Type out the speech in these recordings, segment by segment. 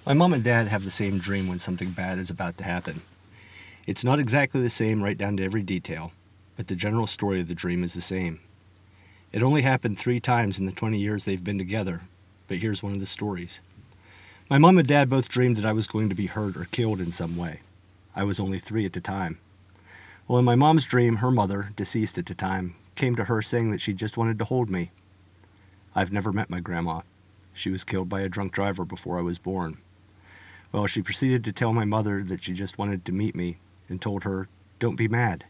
My mom and dad have the same dream when something bad is about to happen. It's not exactly the same right down to every detail, but the general story of the dream is the same. It only happened 3 times in the 20 years they've been together, but here's one of the stories. My mom and dad both dreamed that I was going to be hurt or killed in some way. I was only 3 at the time. Well, in my mom's dream, her mother, deceased at the time, came to her saying that she just wanted to hold me. I've never met my grandma. She was killed by a drunk driver before I was born. Well, she proceeded to tell my mother that she just wanted to meet me and told her, "Don't be mad."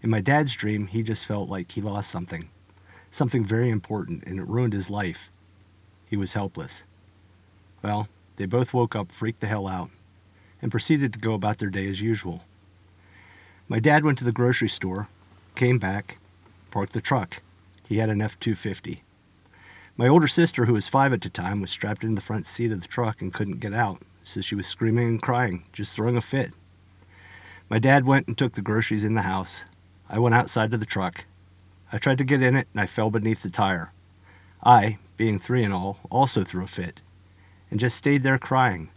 In my dad's dream, he just felt like he lost something very important, and it ruined his life. He was helpless. Well, they both woke up, freaked the hell out, and proceeded to go about their day as usual. My dad went to the grocery store, came back, parked the truck. He had an F-250. My older sister, who was 5 at the time, was strapped in the front seat of the truck and couldn't get out, so she was screaming and crying, just throwing a fit. My dad went and took the groceries in the house. I went outside to the truck. I tried to get in it, and I fell beneath the tire. I, being 3 and all, also threw a fit, and just stayed there crying.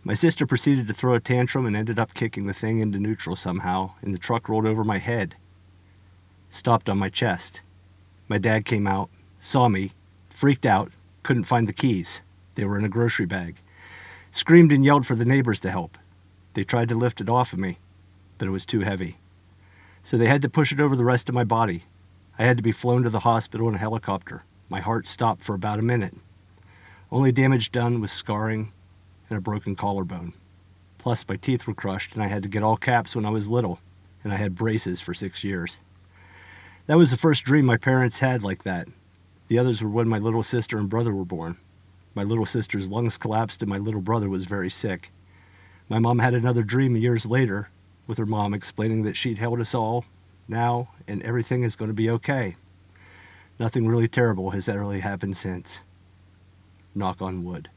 My sister proceeded to throw a tantrum and ended up kicking the thing into neutral somehow, and the truck rolled over my head, stopped on my chest. My dad came out, saw me, freaked out, couldn't find the keys. They were in a grocery bag. Screamed and yelled for the neighbors to help. They tried to lift it off of me, but it was too heavy. So they had to push it over the rest of my body. I had to be flown to the hospital in a helicopter. My heart stopped for about a minute. Only damage done was scarring and a broken collarbone. Plus my teeth were crushed and I had to get all caps when I was little, and I had braces for 6 years. That was the first dream my parents had like that. The others were when my little sister and brother were born. My little sister's lungs collapsed and my little brother was very sick. My mom had another dream years later with her mom explaining that she'd held us all now and everything is going to be okay. Nothing really terrible has ever happened since. Knock on wood.